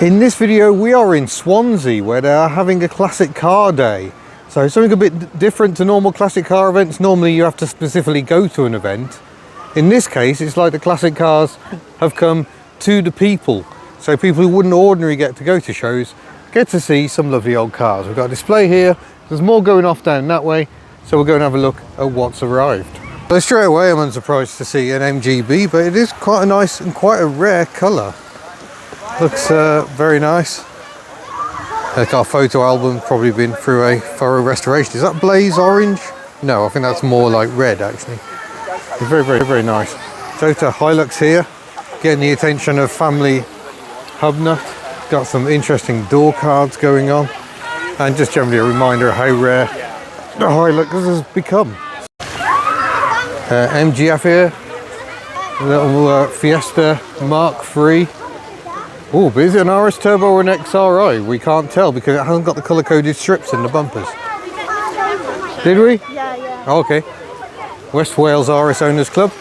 In this video we are in Swansea where they are having a classic car day. So something a bit different to normal classic car events. Normally you have to specifically go to an event. In this case it's like the classic cars have come to the people. So people who wouldn't ordinarily get to go to shows get to see some lovely old cars. We've got a display here. There's more going off down that way. So we'll go and have a look at what's arrived. So straight away I'm unsurprised to see an MGB, but it is quite a nice and quite a rare colour. Looks very nice. Like our photo album probably been through a thorough restoration. Is that blaze orange? No, I think that's more like red actually. It's very, very, very nice. Toyota Hilux here, getting the attention of family hub nut. Got some interesting door cards going on, and just generally a reminder of how rare the Hilux has become. MGF here, a little Fiesta Mark III. Oh, but is it an RS Turbo or an XRI? We can't tell because it hasn't got the colour-coded strips in the bumpers. Did we? Yeah. Oh, okay. West Wales RS Owners Club.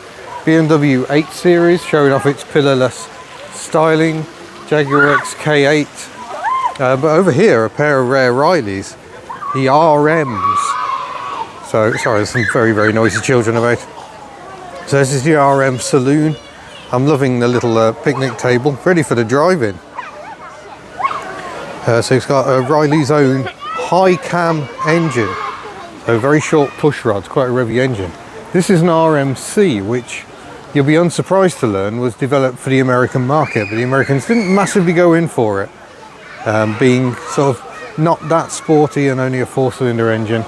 BMW 8 Series, showing off its pillarless styling. Jaguar XK8. But over here, a pair of rare Rileys. The RMs. So, sorry, there's some very, very noisy children about. So this is the RM Saloon. I'm loving the little picnic table, ready for the drive-in. So it's got a Riley's own high cam engine. So very short push rods, quite a revvy engine. This is an RMC, which you'll be unsurprised to learn was developed for the American market, but the Americans didn't massively go in for it, being sort of not that sporty and only a 4-cylinder engine.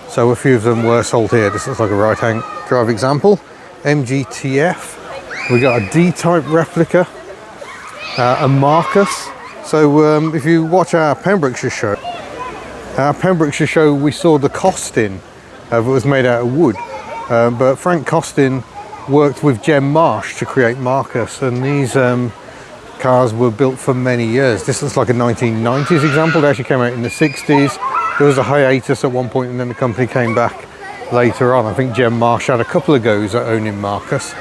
So a few of them were sold here. This looks like a right-hand drive example. MGTF. We got a D-type replica, a Marcus. So if you watch our Pembrokeshire show, we saw the Costin that was made out of wood. But Frank Costin worked with Jem Marsh to create Marcus, and these cars were built for many years. This looks like a 1990s example. They actually came out in the 60s. There was a hiatus at one point, and then the company came back later on. I think Jem Marsh had a couple of goes at owning Marcus.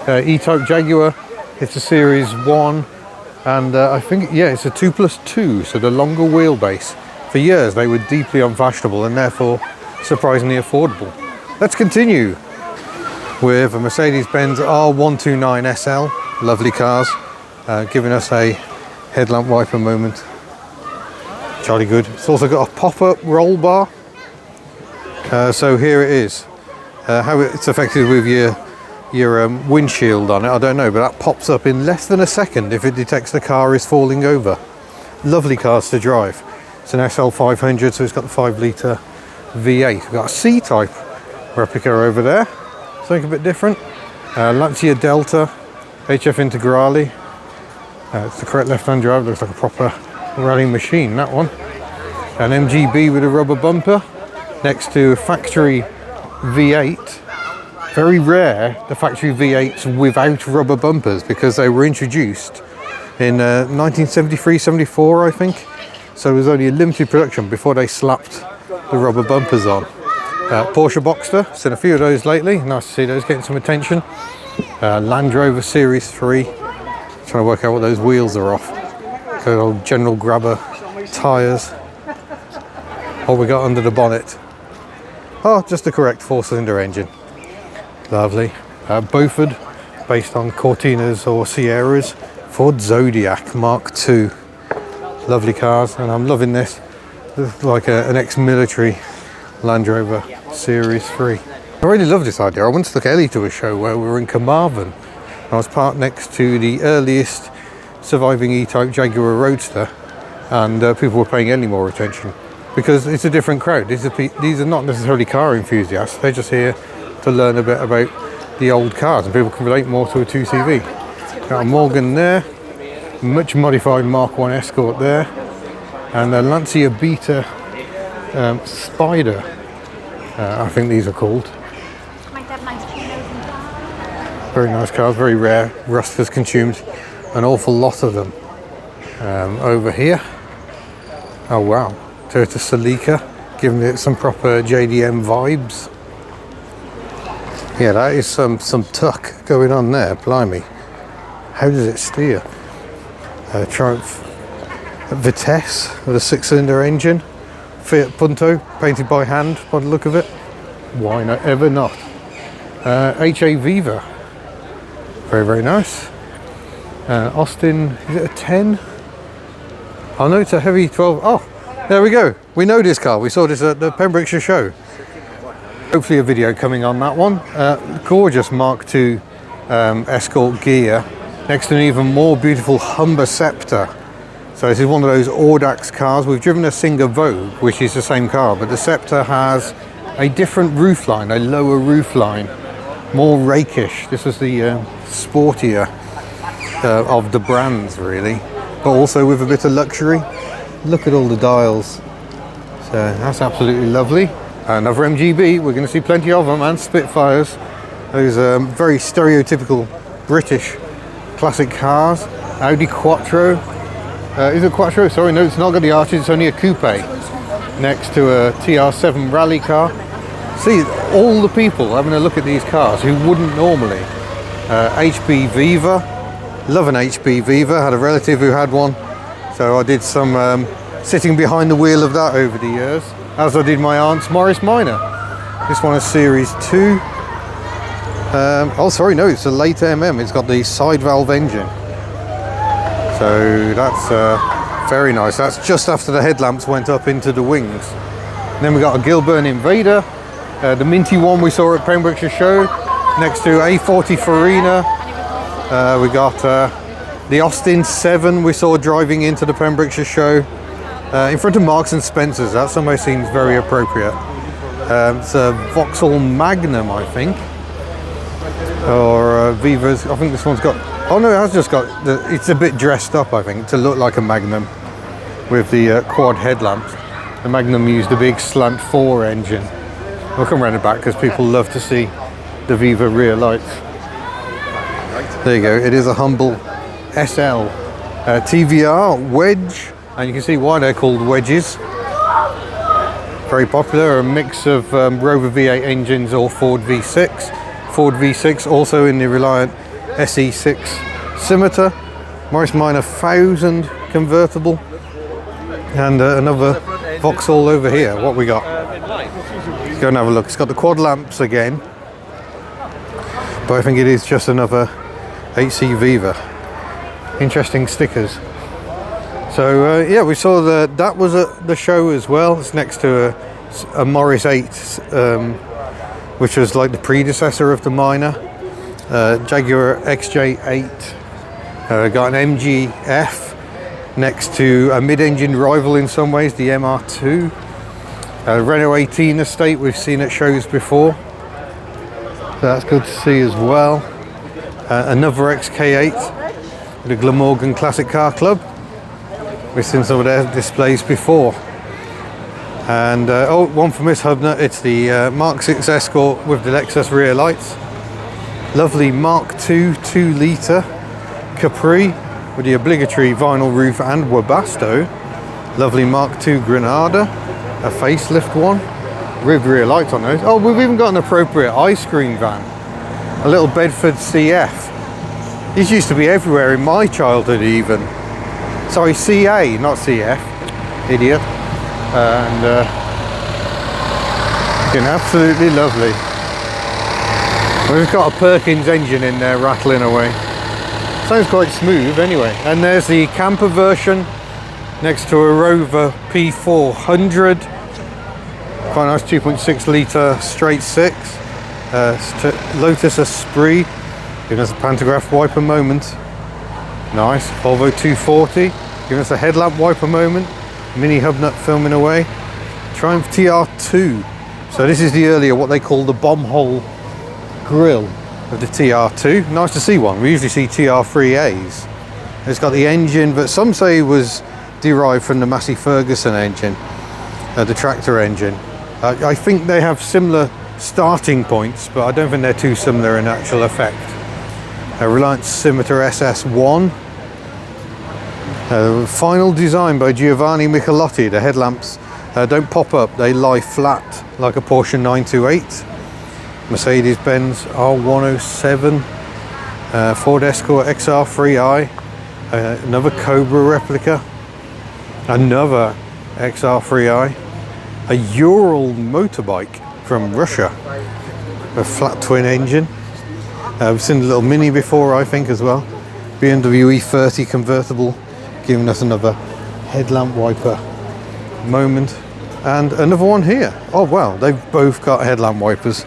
E-Type Jaguar, it's a Series 1, and I think, yeah, it's a 2+2, so the longer wheelbase. For years they were deeply unfashionable and therefore surprisingly affordable. Let's continue with a Mercedes-Benz R129 SL, lovely cars, giving us a headlamp wiper moment. Jolly good. It's also got a pop-up roll bar. So here it is. How it's affected with your windshield on it, I don't know, but that pops up in less than a second if it detects the car is falling over. Lovely cars to drive. It's an SL500, so it's got the 5-litre V8. We've got a C-type replica over there, something a bit different. Lancia Delta, HF Integrale. It's the correct left-hand drive, looks like a proper rally machine, that one. An MGB with a rubber bumper next to a factory V8. Very rare, the factory V8s without rubber bumpers, because they were introduced in 1973-74, I think. So it was only a limited production before they slapped the rubber bumpers on. Porsche Boxster, seen a few of those lately. Nice to see those getting some attention. Land Rover Series 3. Trying to work out what those wheels are off. Good old General Grabber tyres. What we got under the bonnet? Oh, just the correct 4-cylinder engine. Lovely. Beaufort, based on Cortinas or Sierras. Ford Zodiac Mark II. Lovely cars, and I'm loving this. This is like an ex-military Land Rover Series 3. I really love this idea. I once took Ellie to a show where we were in Carmarthen. I was parked next to the earliest surviving E-Type Jaguar Roadster, and people were paying any more attention because it's a different crowd. These are not necessarily car enthusiasts. They're just here to learn a bit about the old cars, and people can relate more to a 2CV. Got a Morgan there, much modified Mark 1 Escort there, and a Lancia Beta Spider, I think these are called. Very nice cars, very rare. Rust has consumed an awful lot of them. Over here, oh wow, Toyota Celica, giving it some proper JDM vibes. Yeah, that is some tuck going on there, blimey. How does it steer? Triumph Vitesse with a 6-cylinder engine. Fiat Punto, painted by hand by the look of it. Why not ever not? HA Viva, very, very nice. Austin, is it a 10? Oh no, it's a heavy 12. Oh, there we go. We know this car. We saw this at the Pembrokeshire show. Hopefully a video coming on that one. Gorgeous Mark II Escort gear next to an even more beautiful Humber Sceptre. So this is one of those Audax cars. We've driven a Singer Vogue, which is the same car, but the Sceptre has a different roofline, a lower roofline, more rakish. This is the sportier of the brands, really, but also with a bit of luxury. Look at all the dials. So that's absolutely lovely. Another MGB. We're going to see plenty of them, and Spitfires. Those very stereotypical British classic cars. Audi Quattro. Is it Quattro? Sorry, no, it's not got the arches. It's only a coupe next to a TR7 rally car. See all the people having a look at these cars who wouldn't normally. HB Viva, love an HB Viva. Had a relative who had one, so I did some sitting behind the wheel of that over the years, as I did my aunt's Morris Minor. This one is Series 2. Oh sorry, no, it's a late MM. It's got the side valve engine, so that's very nice. That's just after the headlamps went up into the wings. And then we got a Gilburn Invader. The minty one we saw at Pembrokeshire show, next to A40 Farina. We got the Austin 7 we saw driving into the Pembrokeshire show, in front of Marks and Spencer's. That somehow seems very appropriate. It's a Vauxhall Magnum, I think, or Viva's. I think this one's got, oh no, it has just got, it's a bit dressed up, I think, to look like a Magnum with the quad headlamps. The Magnum used a big slant 4 engine. We'll come around the back because people love to see the Viva rear lights. There you go, it is a humble SL TVR wedge, and you can see why they're called wedges. Very popular, a mix of Rover V8 engines or Ford V6. Ford V6 also in the Reliant SE6 Scimitar. Morris Minor 1000 convertible, and another Vauxhall over here. What we got? Let's go and have a look. It's got the quad lamps again, but I think it is just another HC Viva. Interesting stickers. So yeah, we saw that was at the show as well. It's next to a Morris 8, which was like the predecessor of the Minor. Jaguar XJ8. Got an MGF next to a mid-engine rival in some ways, the MR2. Renault 18 estate we've seen at shows before, so that's good to see as well. Another XK8 with the Glamorgan Classic Car Club. We've seen some of their displays before. And oh, one from Miss Hubner, it's the Mark 6 Escort with the Lexus rear lights. Lovely Mark II 2-litre Capri with the obligatory vinyl roof and Webasto. Lovely Mark II Granada, a facelift one, ribbed rear lights on those. Oh, we've even got an appropriate ice cream van, a little Bedford CF. These used to be everywhere in my childhood even. Sorry, CA, not CF, idiot. And looking absolutely lovely. We've got a Perkins engine in there rattling away. Sounds quite smooth anyway. And there's the camper version next to a Rover P400. Quite nice 2.6 litre straight 6. Lotus Esprit, giving us a pantograph wiper moment. Nice. Volvo 240, giving us a headlamp wiper moment. Mini hub nut filming away. Triumph TR2. So this is the earlier, what they call the bomb hole grille of the TR2. Nice to see one. We usually see TR3As. It's got the engine, but some say it was derived from the Massey Ferguson engine, the tractor engine. I think they have similar starting points, but I don't think they're too similar in actual effect. A Reliant Scimitar SS1. Final design by Giovanni Michelotti. The headlamps don't pop up, they lie flat like a Porsche 928. Mercedes-Benz R107. Ford Escort XR3i. Another Cobra replica. Another XR3i, a Ural motorbike from Russia, a flat twin engine. We've seen a little Mini before, I think, as well. BMW E30 convertible, giving us another headlamp wiper moment. And another one here. Oh wow, they've both got headlamp wipers.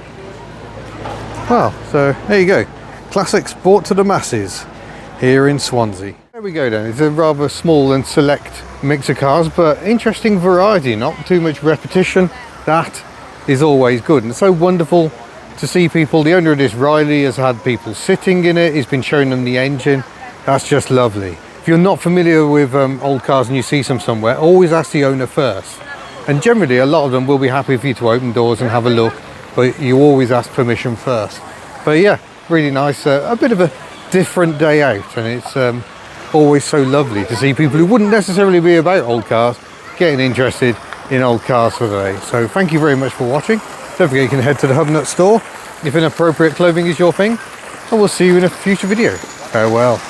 Well, so there you go. Classics brought to the masses here in Swansea. There we go then. It's a rather small and select mix of cars, but interesting variety, not too much repetition. That is always good. And it's so wonderful to see people. The owner of this, Riley, has had people sitting in it. He's been showing them the engine. That's just lovely. If you're not familiar with old cars and you see some somewhere, always ask the owner first. And generally, a lot of them will be happy for you to open doors and have a look, but you always ask permission first. But yeah, really nice. A bit of a different day out, and it's always so lovely to see people who wouldn't necessarily be about old cars getting interested in old cars for the day. So thank you very much for watching. Don't forget you can head to the Hubnut store if inappropriate clothing is your thing, and we'll see you in a future video. Farewell.